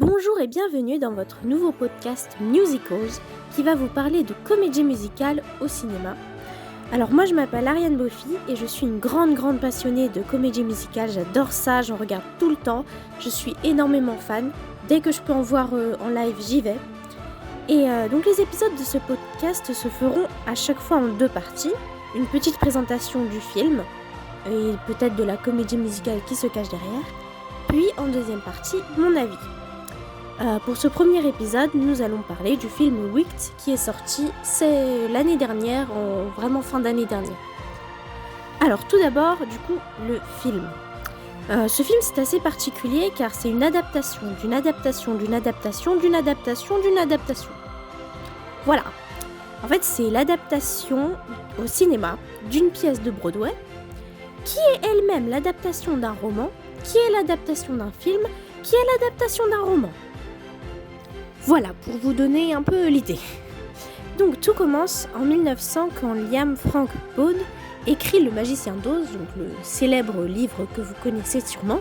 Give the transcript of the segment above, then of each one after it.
Bonjour et bienvenue dans votre nouveau podcast Musicals qui va vous parler de comédie musicale au cinéma. Alors moi je m'appelle Ariane Boffy et je suis une grande passionnée de comédie musicale, j'adore ça, j'en regarde tout le temps, je suis énormément fan, dès que je peux en voir en live j'y vais. Et donc les épisodes de ce podcast se feront à chaque fois en 2 parties, une petite présentation du film et peut-être de la comédie musicale qui se cache derrière, puis en deuxième partie mon avis. Pour ce premier épisode, nous allons parler du film Wicked qui est sorti l'année dernière, vraiment fin d'année dernière. Alors tout d'abord, du coup, le film. Ce film c'est assez particulier car c'est une adaptation d'une adaptation d'une adaptation d'une adaptation d'une adaptation. Voilà. En fait, c'est l'adaptation au cinéma d'une pièce de Broadway qui est elle-même l'adaptation d'un roman, qui est l'adaptation d'un film, qui est l'adaptation d'un roman. Voilà, pour vous donner un peu l'idée. Donc tout commence en 1900 quand Liam Frank Baud écrit Le Magicien d'Oz, donc le célèbre livre que vous connaissez sûrement,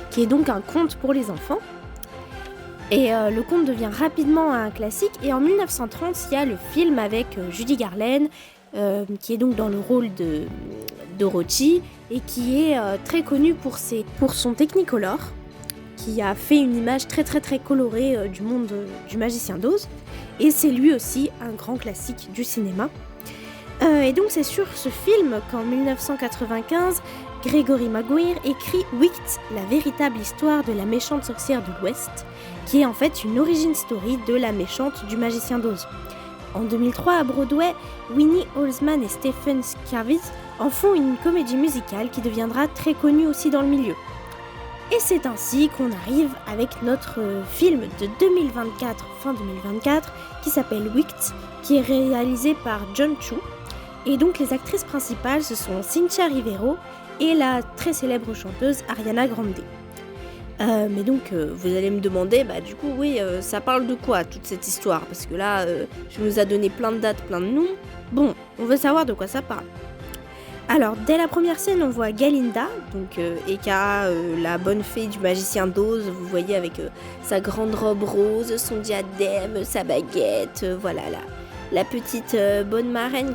qui est donc un conte pour les enfants. Et le conte devient rapidement un classique, et en 1930, il y a le film avec Judy Garland, qui est donc dans le rôle de Dorothy, et qui est très connu pour son Technicolor, qui a fait une image très colorée du monde du Magicien d'Oz. Et c'est lui aussi un grand classique du cinéma. Et donc c'est sur ce film qu'en 1995, Gregory Maguire écrit Wicked, la véritable histoire de la méchante sorcière de l'Ouest, qui est en fait une origin story de la méchante du Magicien d'Oz. En 2003 à Broadway, Winnie Holzman et Stephen Scarvis en font une comédie musicale qui deviendra très connue aussi dans le milieu. Et c'est ainsi qu'on arrive avec notre film de 2024, fin 2024, qui s'appelle Wicked, qui est réalisé par John Chu. Et donc les actrices principales, ce sont Cynthia Rivero et la très célèbre chanteuse Ariana Grande. Mais donc vous allez me demander, du coup ça parle de quoi toute cette histoire? Parce que là, je nous a donné plein de dates, plein de noms. Bon, on veut savoir de quoi ça parle. Alors, dès la première scène, on voit Galinda, donc Eka, la bonne fée du Magicien d'Oz, vous voyez avec sa grande robe rose, son diadème, sa baguette, voilà la petite bonne marraine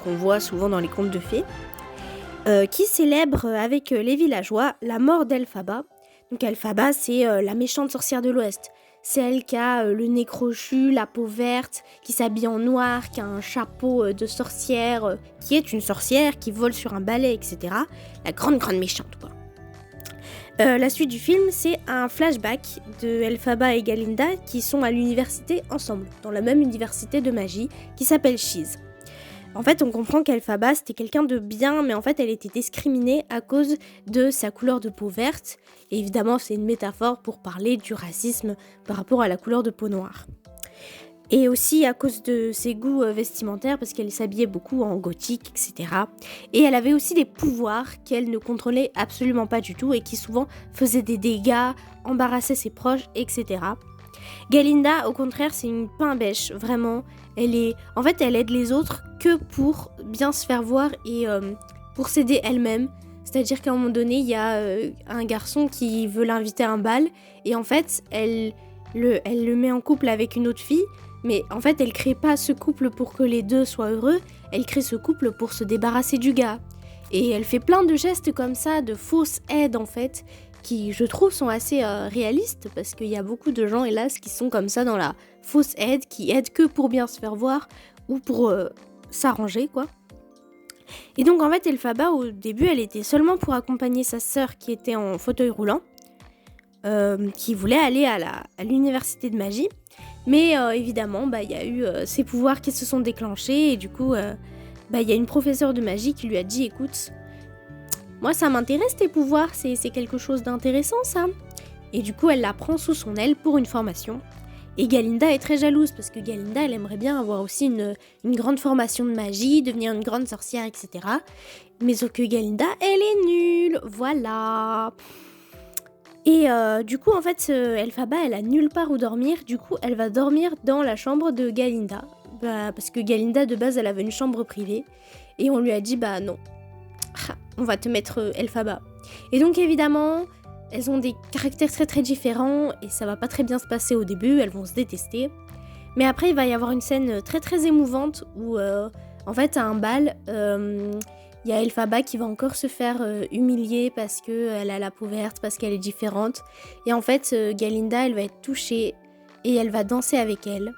qu'on voit souvent dans les contes de fées, qui célèbre avec les villageois la mort d'Elphaba. Donc Elphaba, c'est la méchante sorcière de l'Ouest. C'est elle qui a le nez crochu, la peau verte, qui s'habille en noir, qui a un chapeau de sorcière, qui est une sorcière, qui vole sur un balai, etc. La grande méchante, quoi. La suite du film, c'est un flashback de Elphaba et Galinda qui sont à l'université ensemble, dans la même université de magie, qui s'appelle Sheez. En fait, on comprend qu'Elphaba, c'était quelqu'un de bien, mais en fait, elle était discriminée à cause de sa couleur de peau verte. Et évidemment, c'est une métaphore pour parler du racisme par rapport à la couleur de peau noire. Et aussi à cause de ses goûts vestimentaires, parce qu'elle s'habillait beaucoup en gothique, etc. Et elle avait aussi des pouvoirs qu'elle ne contrôlait absolument pas du tout et qui souvent faisaient des dégâts, embarrassaient ses proches, etc. Galinda, au contraire, c'est une pain-bêche, vraiment. Elle aide les autres que pour bien se faire voir et pour s'aider elle-même. C'est-à-dire qu'à un moment donné, il y a un garçon qui veut l'inviter à un bal et en fait, elle le met en couple avec une autre fille, mais en fait, elle crée pas ce couple pour que les deux soient heureux, elle crée ce couple pour se débarrasser du gars. Et elle fait plein de gestes comme ça, de fausses aides en fait, qui je trouve sont assez réalistes, parce qu'il y a beaucoup de gens hélas qui sont comme ça dans la fausse aide, qui aident que pour bien se faire voir ou pour s'arranger quoi. Et donc en fait Elphaba au début elle était seulement pour accompagner sa sœur qui était en fauteuil roulant, qui voulait aller à l'université de magie, mais évidemment il y a eu ses pouvoirs qui se sont déclenchés et du coup il y a une professeure de magie qui lui a dit écoute, moi ça m'intéresse tes pouvoirs, c'est quelque chose d'intéressant ça. Et du coup elle la prend sous son aile pour une formation. Et Galinda est très jalouse parce que Galinda elle aimerait bien avoir aussi une grande formation de magie, devenir une grande sorcière, etc. Mais sauf que Galinda elle est nulle, voilà. Et du coup en fait Elphaba elle a nulle part où dormir, du coup elle va dormir dans la chambre de Galinda. Parce que Galinda de base elle avait une chambre privée et on lui a dit non. On va te mettre Elphaba. Et donc évidemment, elles ont des caractères très très différents et ça va pas très bien se passer au début, elles vont se détester. Mais après, il va y avoir une scène très très émouvante où, en fait, à un bal, il y a Elphaba qui va encore se faire humilier parce qu'elle a la peau verte, parce qu'elle est différente. Et en fait, Galinda, elle va être touchée et elle va danser avec elle.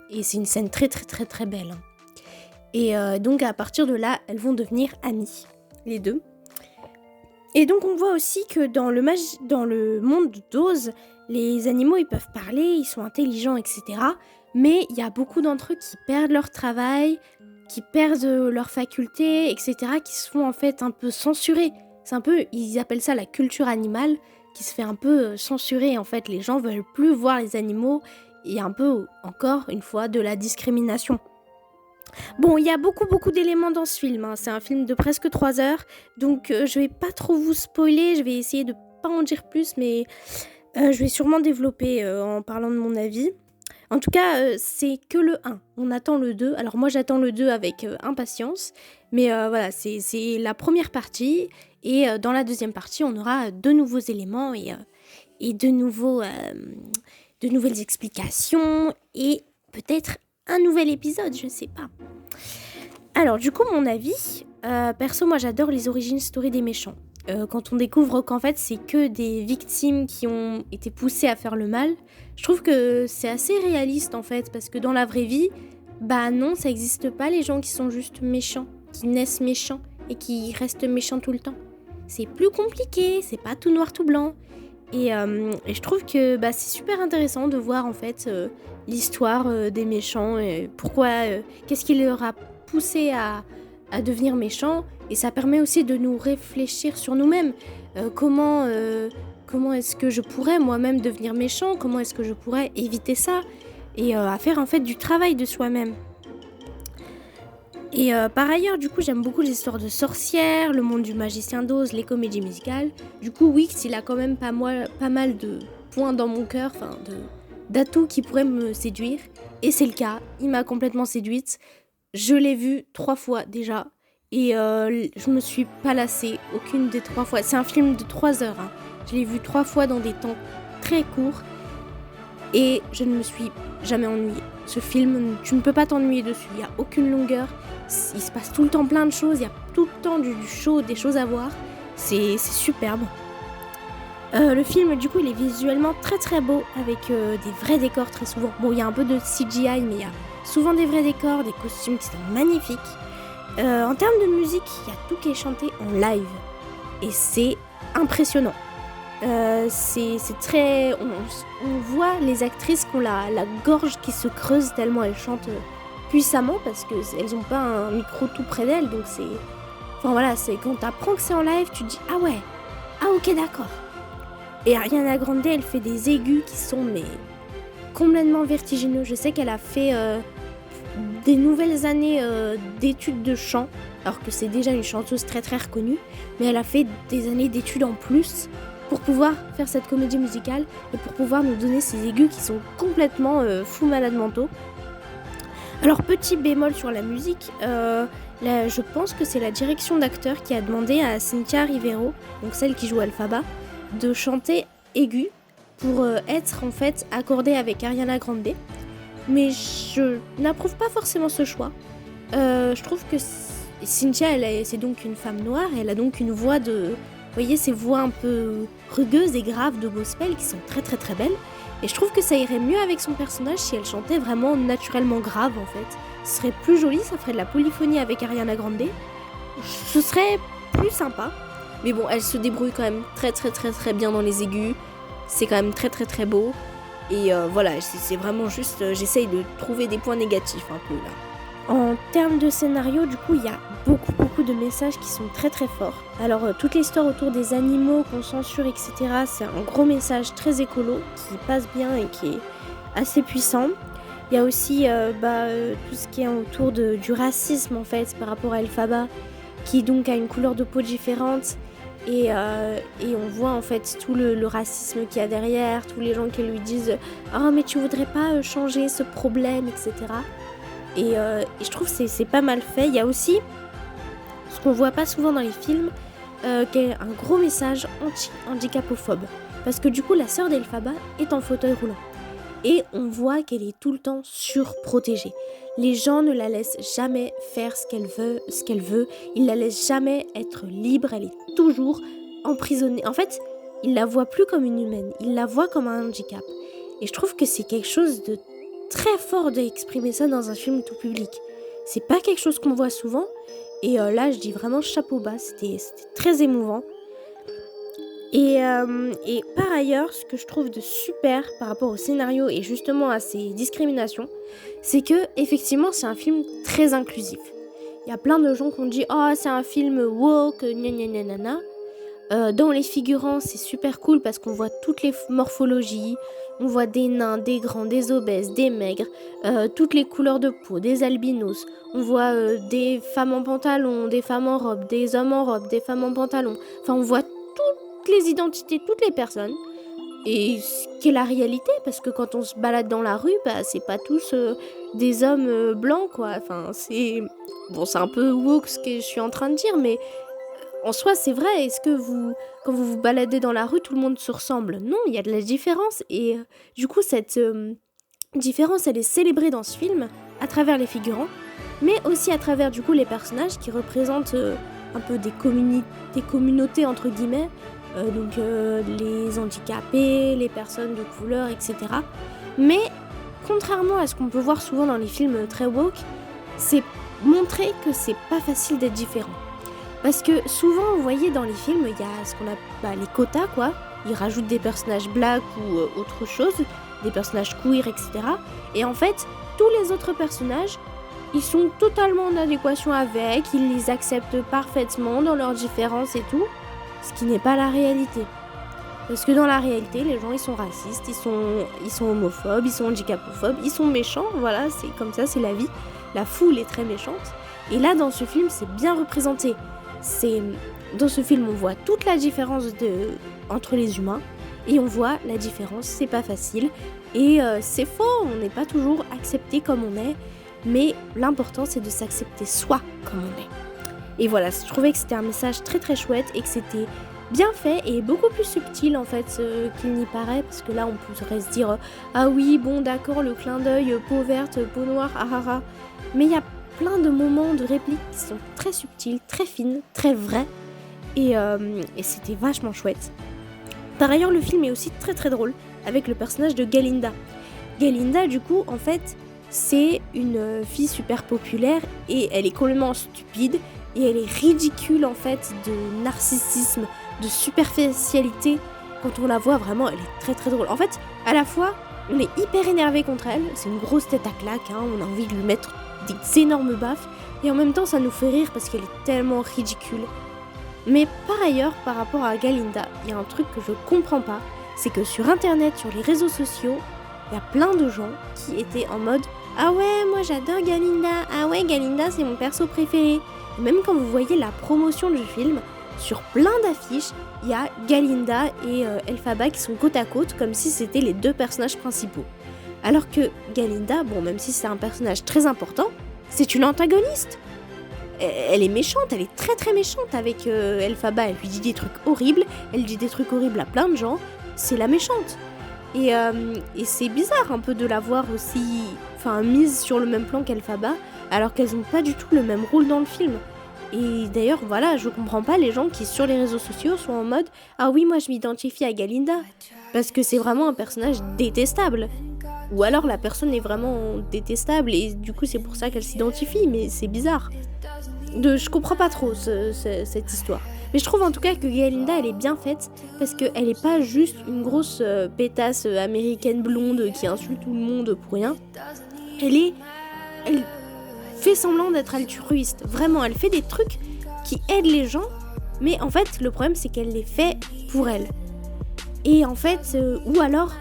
Et c'est une scène très très très très belle. Et donc, à partir de là, elles vont devenir amies, les deux. Et donc, on voit aussi que dans le monde d'Oz, les animaux, ils peuvent parler, ils sont intelligents, etc. Mais il y a beaucoup d'entre eux qui perdent leur travail, qui perdent leurs facultés, etc., qui se font en fait un peu censurer. C'est un peu, ils appellent ça la culture animale, qui se fait un peu censurer. En fait, les gens veulent plus voir les animaux, et un peu, encore une fois, de la discrimination. Bon, il y a beaucoup d'éléments dans ce film, hein. C'est un film de presque 3 heures, donc je vais pas trop vous spoiler, je vais essayer de pas en dire plus, mais je vais sûrement développer en parlant de mon avis. En tout cas, c'est que le 1. On attend le 2. Alors moi, j'attends le 2 avec impatience. Mais voilà, c'est la première partie. Et dans la deuxième partie, on aura de nouveaux éléments et de nouvelles explications. Et peut-être un nouvel épisode, je sais pas. Alors du coup, mon avis, perso, moi j'adore les origin story des méchants. Quand on découvre qu'en fait c'est que des victimes qui ont été poussées à faire le mal, je trouve que c'est assez réaliste en fait, parce que dans la vraie vie, bah non, ça n'existe pas les gens qui sont juste méchants, qui naissent méchants et qui restent méchants tout le temps. C'est plus compliqué, c'est pas tout noir tout blanc. Et je trouve que bah, c'est super intéressant de voir en fait l'histoire des méchants, et pourquoi, qu'est-ce qui leur a poussé à devenir méchants. Et ça permet aussi de nous réfléchir sur nous-mêmes. Comment est-ce que je pourrais moi-même devenir méchant? Comment est-ce que je pourrais éviter ça? Et à faire en fait du travail de soi-même. Et par ailleurs, du coup, j'aime beaucoup les histoires de sorcières, le monde du magicien d'Oz, les comédies musicales. Du coup, Wix, il a quand même pas mal de points dans mon cœur, d'atouts qui pourraient me séduire. Et c'est le cas, il m'a complètement séduite. Je l'ai vu 3 fois déjà. Et je me suis pas lassée aucune des 3 fois. C'est un film de 3 heures. Hein. Je l'ai vu 3 fois dans des temps très courts. Et je ne me suis jamais ennuyée. Ce film, tu ne peux pas t'ennuyer dessus. Il n'y a aucune longueur. Il se passe tout le temps plein de choses. Il y a tout le temps du show, des choses à voir. C'est superbe. Le film, du coup, il est visuellement très très beau. Avec des vrais décors très souvent. Bon, il y a un peu de CGI, mais il y a souvent des vrais décors, des costumes qui sont magnifiques. En termes de musique, il y a tout qui est chanté en live. Et c'est impressionnant. C'est très... On voit les actrices qui ont la gorge qui se creuse tellement elles chantent puissamment, parce qu'elles n'ont pas un micro tout près d'elles. Donc c'est... Enfin voilà, c'est quand t'apprends que c'est en live, tu te dis « Ah ouais, ah ok d'accord ». Et Ariana Grande, elle fait des aigus qui sont mais complètement vertigineux. Je sais qu'elle a fait... des nouvelles années d'études de chant, alors que c'est déjà une chanteuse très très reconnue, mais elle a fait des années d'études en plus pour pouvoir faire cette comédie musicale et pour pouvoir nous donner ces aigus qui sont complètement fous malades mentaux. Alors petit bémol sur la musique, je pense que c'est la direction d'acteur qui a demandé à Cynthia Rivero, donc celle qui joue Elphaba, de chanter aigu pour être en fait accordée avec Ariana Grande. Mais je n'approuve pas forcément ce choix. Je trouve que Cynthia, c'est donc une femme noire, et elle a donc une voix vous voyez, ces voix un peu rugueuses et graves de gospel qui sont très très très belles. Et je trouve que ça irait mieux avec son personnage si elle chantait vraiment naturellement grave en fait. Ce serait plus joli, ça ferait de la polyphonie avec Ariana Grande. Ce serait plus sympa. Mais bon, elle se débrouille quand même très très très très bien dans les aigus. C'est quand même très très très beau. Et voilà, c'est vraiment juste, j'essaye de trouver des points négatifs un peu là. En termes de scénario, du coup, il y a beaucoup de messages qui sont très très forts. Alors, toute l'histoire autour des animaux qu'on censure, etc., c'est un gros message très écolo qui passe bien et qui est assez puissant. Il y a aussi tout ce qui est autour du racisme en fait par rapport à Elphaba, qui donc a une couleur de peau différente. Et on voit en fait tout le racisme qu'il y a derrière, tous les gens qui lui disent « Ah mais tu voudrais pas changer ce problème, etc. » Et je trouve que c'est pas mal fait. Il y a aussi, ce qu'on voit pas souvent dans les films, qui est un gros message anti-handicapophobe. Parce que du coup, la sœur d'Elphaba est en fauteuil roulant. Et on voit qu'elle est tout le temps surprotégée. Les gens ne la laissent jamais faire ce qu'elle veut. Ils la laissent jamais être libre. Elle est toujours emprisonnée. En fait, ils la voient plus comme une humaine. Ils la voient comme un handicap. Et je trouve que c'est quelque chose de très fort d'exprimer ça dans un film tout public. C'est pas quelque chose qu'on voit souvent. Et là, je dis vraiment chapeau bas. C'était très émouvant. Et par ailleurs, ce que je trouve de super par rapport au scénario et justement à ces discriminations, c'est que effectivement c'est un film très inclusif. Il y a plein de gens qui ont dit « Oh, c'est un film woke, gna gna gna gna gna ». Dans les figurants, c'est super cool parce qu'on voit toutes les morphologies, on voit des nains, des grands, des obèses, des maigres, toutes les couleurs de peau, des albinos, on voit des femmes en pantalon, des femmes en robe, des hommes en robe, des femmes en pantalon, enfin on voit toutes les identités, toutes les personnes, et ce qui est la réalité, parce que quand on se balade dans la rue, c'est pas tous des hommes blancs, quoi, enfin c'est un peu woke ce que je suis en train de dire, mais en soi c'est vrai. Est-ce que quand vous vous baladez dans la rue, tout le monde se ressemble? Non, il y a de la différence, et du coup cette différence elle est célébrée dans ce film à travers les figurants, mais aussi à travers du coup les personnages qui représentent un peu des communautés entre guillemets, donc les handicapés, les personnes de couleur, etc. Mais contrairement à ce qu'on peut voir souvent dans les films très woke, c'est montrer que c'est pas facile d'être différent. Parce que souvent, vous voyez dans les films, il y a ce qu'on appelle les quotas, quoi. Ils rajoutent des personnages blacks ou autre chose, des personnages queer, etc. Et en fait, tous les autres personnages, ils sont totalement en adéquation avec, ils les acceptent parfaitement dans leurs différences et tout. Ce qui n'est pas la réalité. Parce que dans la réalité, les gens ils sont racistes, ils sont homophobes, ils sont handicapophobes, ils sont méchants, voilà, c'est comme ça, c'est la vie. La foule est très méchante. Et là, dans ce film, c'est bien représenté. Dans ce film, on voit toute la différence entre les humains, et on voit la différence, c'est pas facile. Et c'est faux, on n'est pas toujours accepté comme on est, mais l'important c'est de s'accepter soi comme on est. Et voilà, je trouvais que c'était un message très très chouette et que c'était bien fait et beaucoup plus subtil en fait qu'il n'y paraît, parce que là on pourrait se dire ah oui bon d'accord, le clin d'œil, peau verte, peau noire, ah ah ah, mais il y a plein de moments de répliques qui sont très subtils, très fines, très vrais, et c'était vachement chouette. Par ailleurs, le film est aussi très très drôle avec le personnage de Galinda. Galinda du coup en fait c'est une fille super populaire et elle est complètement stupide. Et elle est ridicule en fait de narcissisme, de superficialité. Quand on la voit vraiment, elle est très très drôle. En fait, à la fois, on est hyper énervé contre elle. C'est une grosse tête à claque, hein, on a envie de lui mettre des énormes baffes. Et en même temps, ça nous fait rire parce qu'elle est tellement ridicule. Mais par ailleurs, par rapport à Galinda, il y a un truc que je comprends pas. C'est que sur internet, sur les réseaux sociaux, il y a plein de gens qui étaient en mode « Ah ouais, moi j'adore Galinda. Ah ouais, Galinda c'est mon perso préféré. » Même quand vous voyez la promotion du film, sur plein d'affiches, il y a Galinda et Elphaba qui sont côte à côte, comme si c'était les deux personnages principaux. Alors que Galinda, bon, même si c'est un personnage très important, c'est une antagoniste. Elle est méchante, elle est très très méchante avec Elphaba, elle lui dit des trucs horribles, elle dit des trucs horribles à plein de gens, c'est la méchante. Et c'est bizarre un peu de la voir aussi mise sur le même plan qu'Elphaba, alors qu'elles n'ont pas du tout le même rôle dans le film. Et d'ailleurs, voilà, je comprends pas les gens qui sur les réseaux sociaux sont en mode « Ah oui, moi je m'identifie à Galinda », parce que c'est vraiment un personnage détestable. Ou alors la personne est vraiment détestable et du coup c'est pour ça qu'elle s'identifie, mais c'est bizarre. Je comprends pas trop cette histoire. Mais je trouve en tout cas que Galinda elle est bien faite parce qu'elle est pas juste une grosse pétasse américaine blonde qui insulte tout le monde pour rien. Elle fait semblant d'être altruiste. Vraiment, elle fait des trucs qui aident les gens, mais en fait le problème c'est qu'elle les fait pour elle. Et en fait, ou alors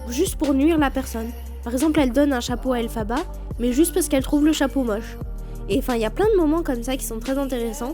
juste pour nuire la personne. Par exemple, elle donne un chapeau à Elphaba, mais juste parce qu'elle trouve le chapeau moche. Et il y a plein de moments comme ça qui sont très intéressants.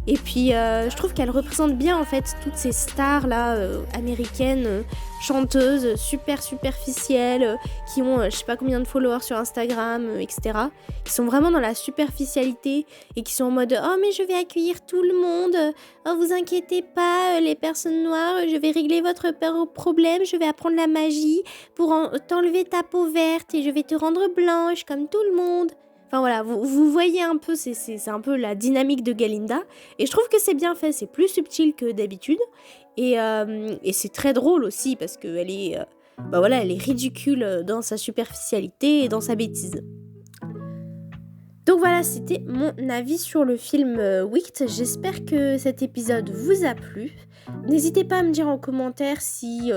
Et puis je trouve qu'elle représente bien en fait toutes ces stars là américaines, chanteuses, super superficielles, qui ont je sais pas combien de followers sur Instagram, etc. Qui sont vraiment dans la superficialité et qui sont en mode oh mais je vais accueillir tout le monde, oh vous inquiétez pas les personnes noires, je vais régler votre problème, je vais apprendre la magie pour t'enlever ta peau verte et je vais te rendre blanche comme tout le monde. Enfin voilà, vous voyez un peu, c'est un peu la dynamique de Galinda. Et je trouve que c'est bien fait, c'est plus subtil que d'habitude. Et c'est très drôle aussi parce qu'elle est, elle est ridicule dans sa superficialité et dans sa bêtise. Donc voilà, c'était mon avis sur le film Wicked. J'espère que cet épisode vous a plu. N'hésitez pas à me dire en commentaire si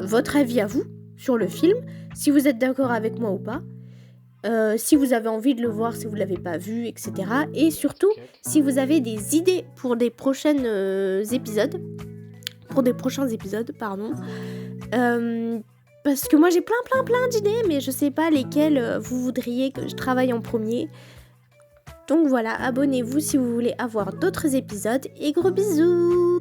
votre avis à vous sur le film, si vous êtes d'accord avec moi ou pas. Si vous avez envie de le voir, si vous ne l'avez pas vu, etc. Et surtout, si vous avez des idées pour des prochains épisodes, parce que moi j'ai plein d'idées, mais je sais pas lesquelles vous voudriez que je travaille en premier. Donc voilà, abonnez-vous si vous voulez avoir d'autres épisodes et gros bisous!